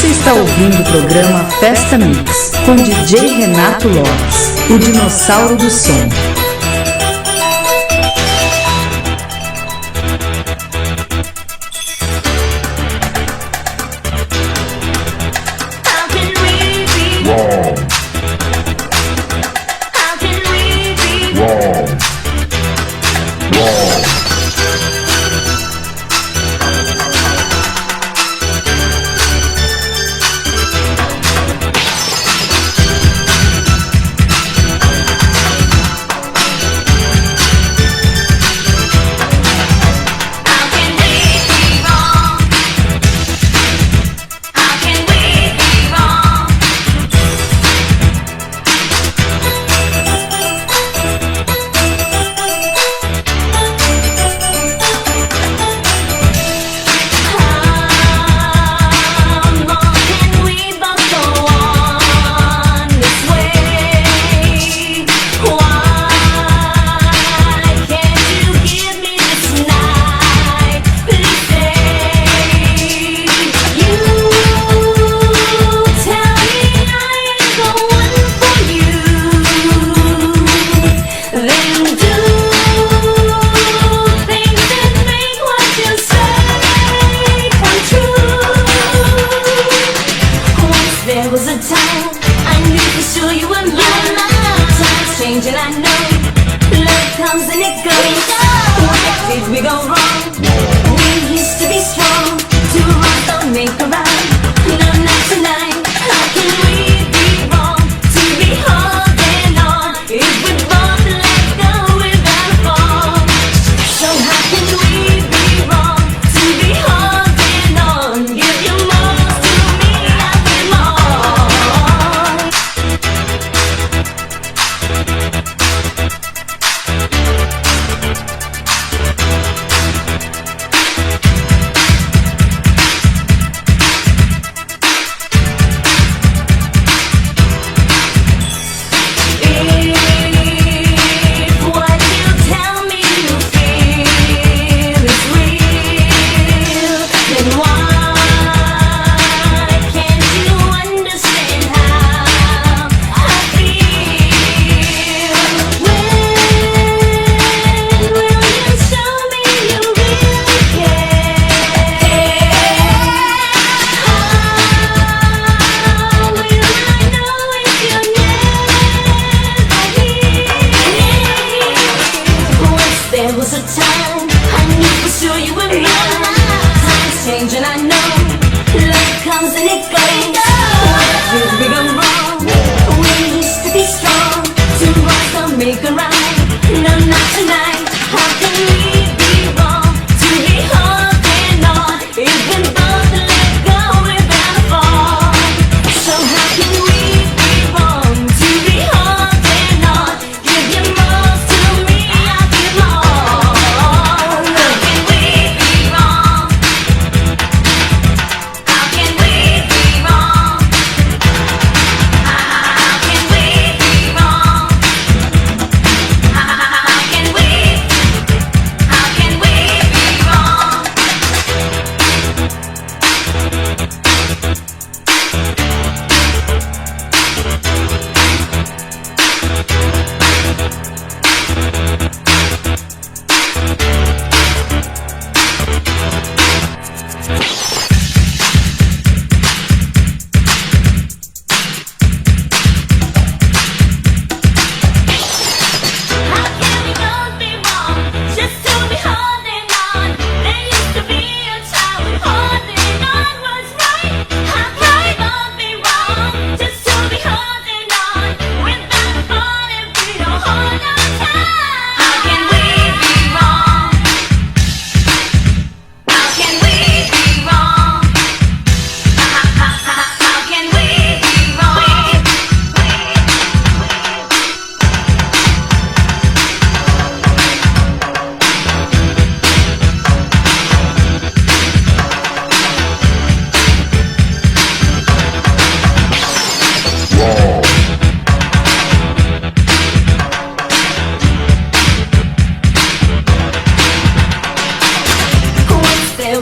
Você está ouvindo o programa Festa Mix com DJ Renato Lopes, o dinossauro do som.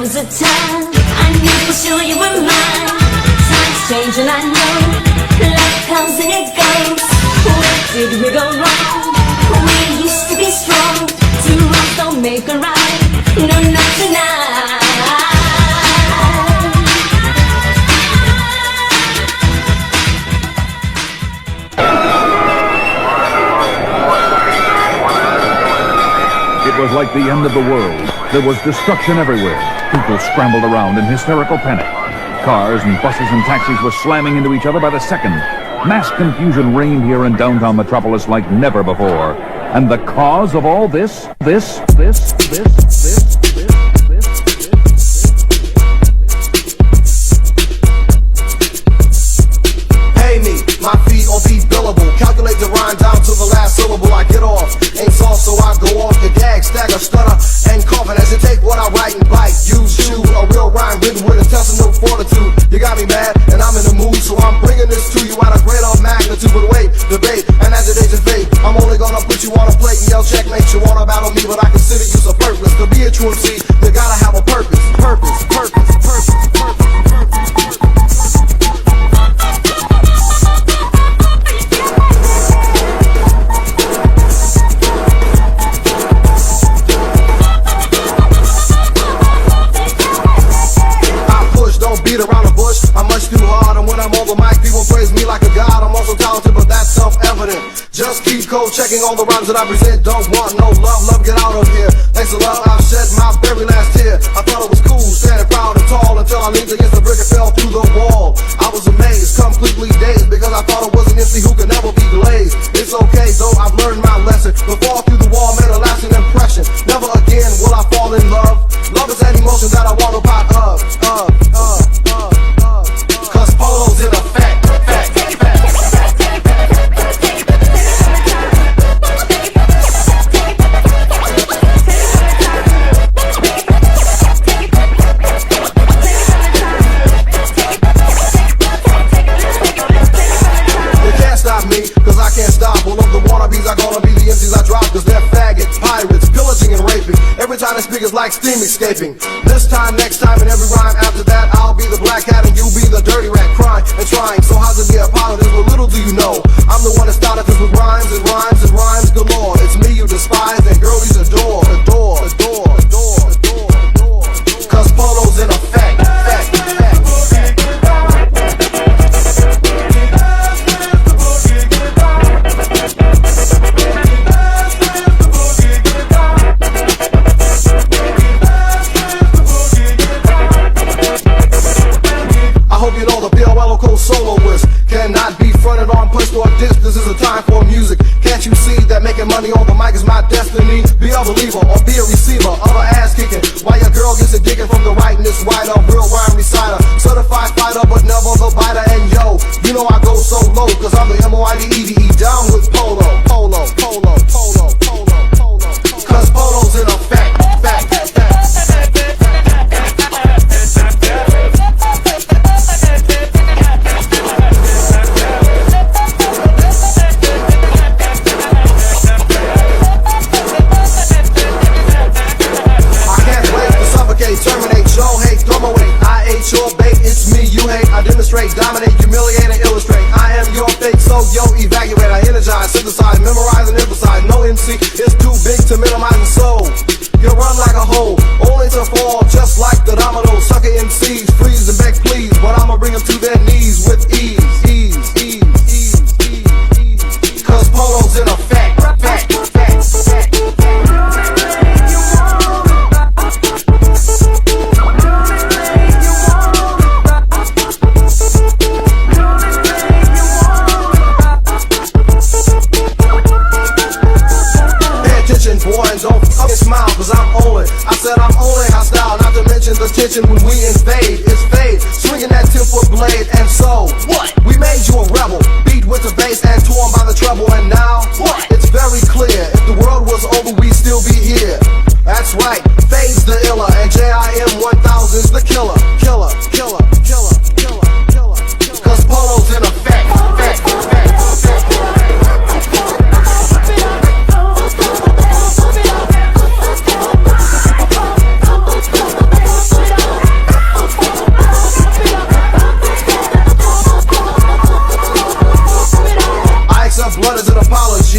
was a time I knew for sure you were mine. did we go wrong? We used to be strong. Two wrongs don't make a right. No, not tonight. It was like the end of the world. There was destruction everywhere. People scrambled around in hysterical panic. Cars and buses and taxis were slamming into each other by the second. Mass confusion reigned here in downtown Metropolis like never before. And the cause of all this. Pay me, my fee or be billable. Calculate the rhyme down to the last syllable. I get off, ain't soft, so I go off the gag, stagger, stutter, and cough. And as you take what I write and bite, use, shoot, a real rhyme written with intestinal fortitude. You got me mad, and I'm in the mood, so I'm bringing this to you at a greater magnitude. But wait, debate, and agitation fate. I'm only gonna put you on a plate and yell checkmate. You wanna battle me, but I consider you superfluous. To be a true MC, you gotta have a purpose. Beat around the bush, I'm much too hard. And when I'm on the mic, people praise me like a god. I'm also talented, but that's self-evident. Just keep cold checking all the rhymes that I present. Don't want no love, get out of here. Thanks to love, I've shed my very last tear. I thought it was cool, standing proud and tall, until I leaned against the brick and fell through the wall. I was amazed, completely dazed, because I thought it was an MC who could never be glazed. It's okay though, I've learned my lesson. The fall through the wall made a lasting impression. Never again will I fall in love. Love is an emotion that I want to pot of. Cause polo's in effect. You can't stop me, cause I can't stop. All of the wannabes are gonna be the MCs I drop, cause they're faggots, pirates, pillaging and raping. Every time they speak it's like steam escaping. This time, next time, and every rhyme after that, I'll be the black cat and you'll be the dirty rat, crying and trying so hard to be a part of this. But little do you know, I'm the one that started this with rhymes and rhymes and rhymes galore. It's me you despise and girlies adore. Cause polo's in effect. Soloist cannot be fronted on, pushed or dissed. This is a time for music. Can't you see that making money on the mic is my destiny? Be a believer or be a receiver of a ass kicking, while your girl gets it digging from the right and it's wider. Real rhyme reciter, certified fighter, but never the biter. And yo, you know I go so low, cause I'm the MOIDEDE down with polo. Cause polo's in effect. Terminate your hate, throw my weight. I ate your bait, it's me you hate. I demonstrate, dominate, humiliate, and illustrate. I am your fake, so yo, evacuate. I energize, synthesize, memorize, and emphasize. No MC is too big to minimize the soul. You run like a hole, only to fall just like the domino. Sucker MCs, freeze and beg please, but I'ma bring them to their knees with ease. Cause polo's in effect. Smile, cause I'm only, I said I'm only hostile, not to mention the tension when we invade. It's fade, swinging that 10-foot blade, and so, what? We made you a rebel, beat with the bass and torn by the treble, and now, what? It's very clear, if the world was over, we'd still be here. That's right, Fade's the iller, and JIM 1000's the killer. Cause polo's in effect. Blood is an apology.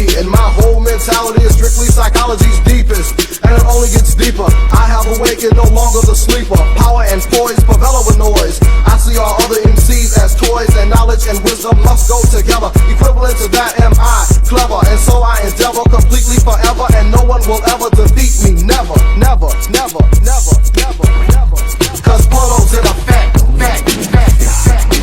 reality is strictly psychology's deepest, and it only gets deeper. I have awakened, no longer the sleeper. Power and poise, favela with noise. I see all other MCs as toys, and knowledge and wisdom must go together. Equivalent to that am I, clever, and so I endeavor completely forever, and no one will ever defeat me. Never, never, never, never, never, never. Cause Polo's in effect, fact, fact, fact.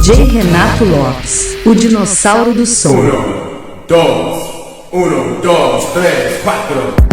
DJ Renato Lopes, o dinossauro do som. 1, 2, 3, 4.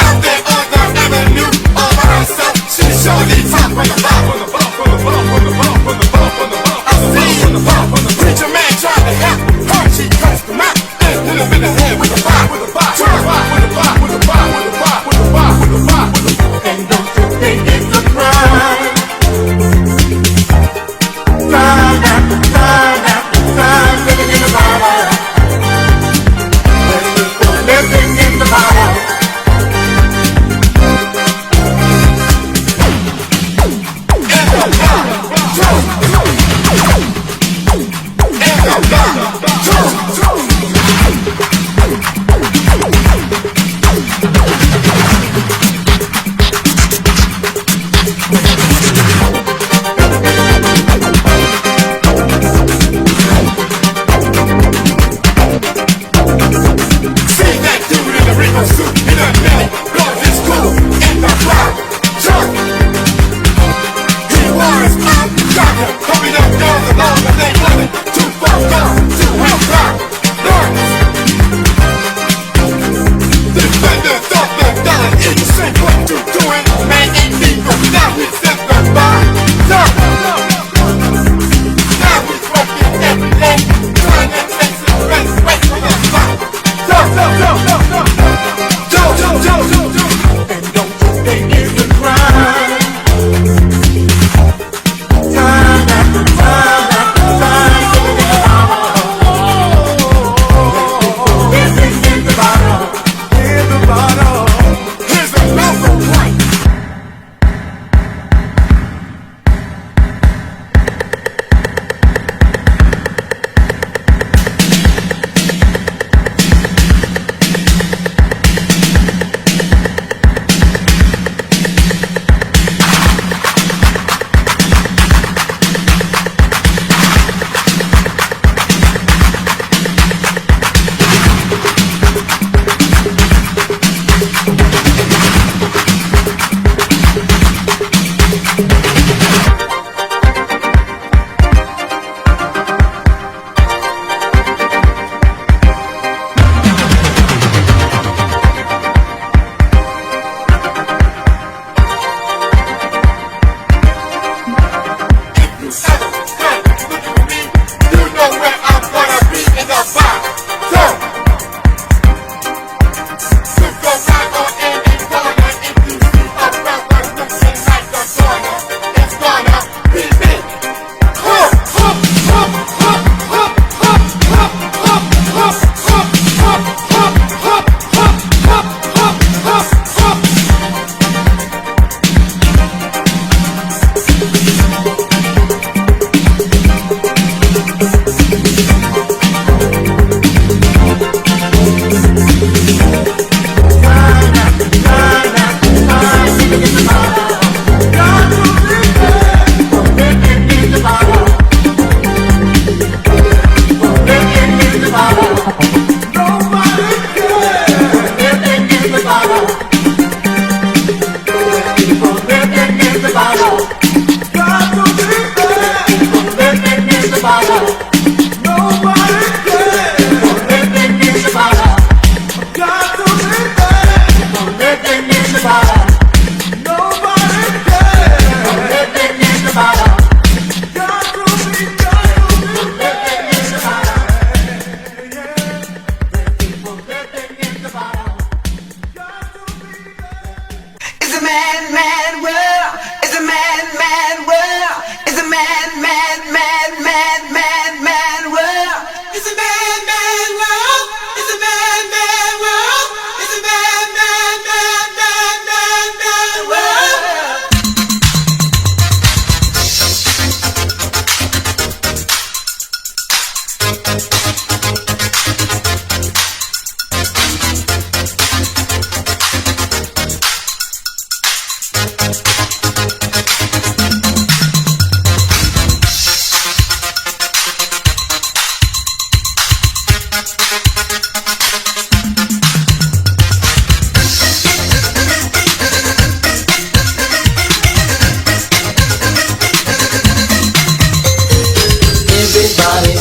Out there on the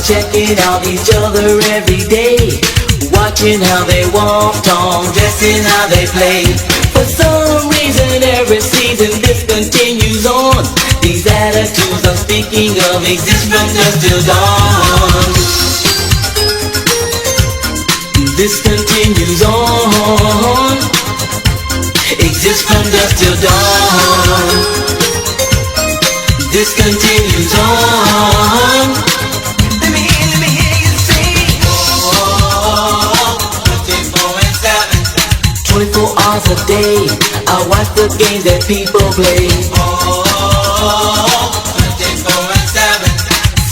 checking out each other every day, watching how they walk, talk, dressing how they play. For some reason every season this continues on. These attitudes I'm speaking of exist from dusk till dawn. This continues on, exists from dusk till dawn. This continues on. Let me hear you sing. 24 hours a day, I watch the games that people play.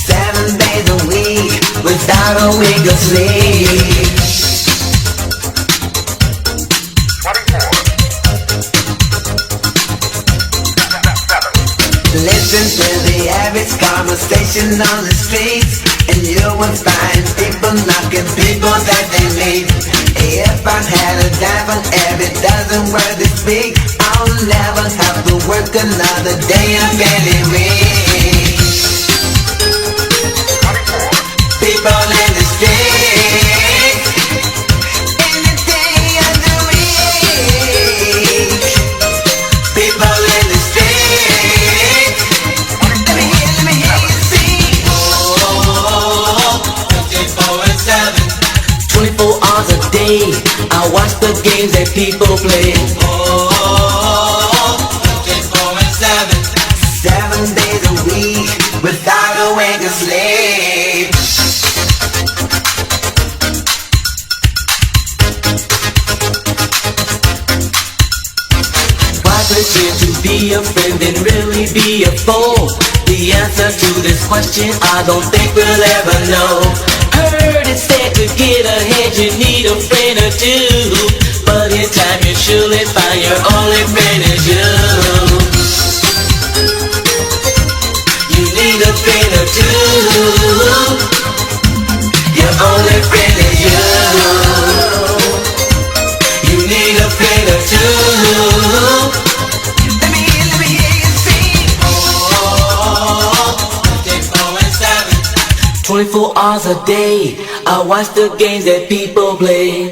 7 days a week, without a wink of sleep. Listen to the average conversation on the streets, and you will find people knocking people that they meet. If I had a dime for every dozen words they speak, I'll never have to work another day of any week. People in the streets, any day of the week. People in the streets, let me hear you sing. 24 hours a day, I watch the games that people play. 7 days a week, without a wink of sleep. Why pretend to be a friend and really be a foe? The answer to this question I don't think we'll ever know. Heard it said to get ahead you need a friend or two, but in time you surely find your only friend is you. You need a friend or two, your only friend is you. You need a friend or two. Let me hear you sing. 24 hours a day, I watch the games that people play.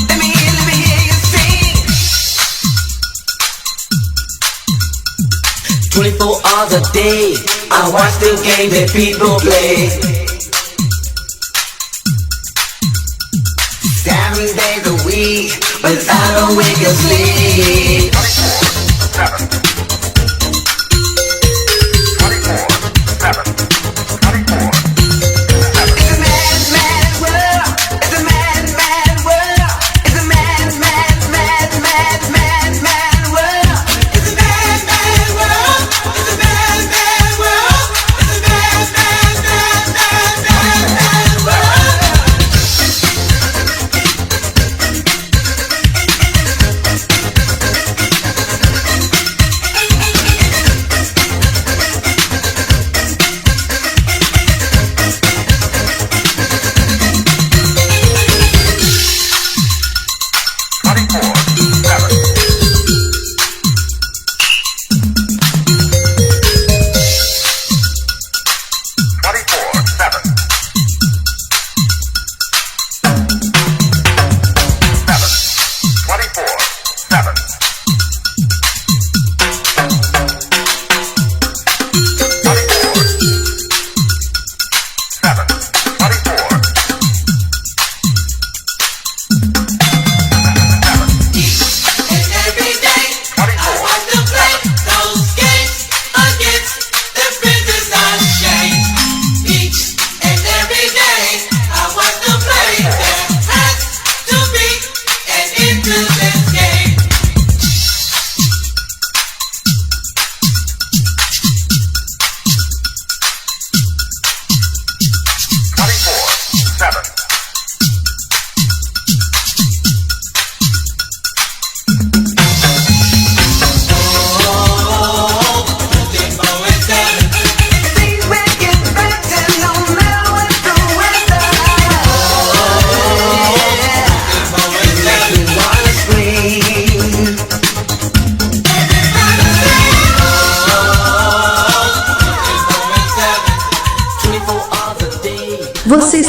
Let me hear you sing. 24 hours a day, I watch the games that people play. 7 days a week, without a wink of sleep. It's a mad, mad world. It's a mad, mad world. It's a mad, mad, mad, mad, mad, mad world. It's a mad, mad world. It's a mad, mad world. It's a mad, mad, mad, mad, mad, mad world.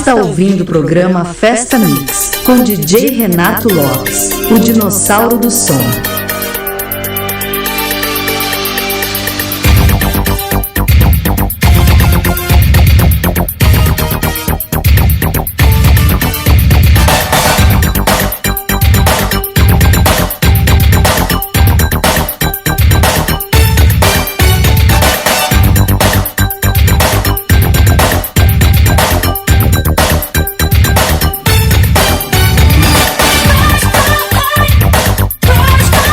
está ouvindo o programa Festa Mix com DJ Renato Lopes, o dinossauro do som. Push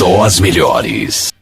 Só as melhores.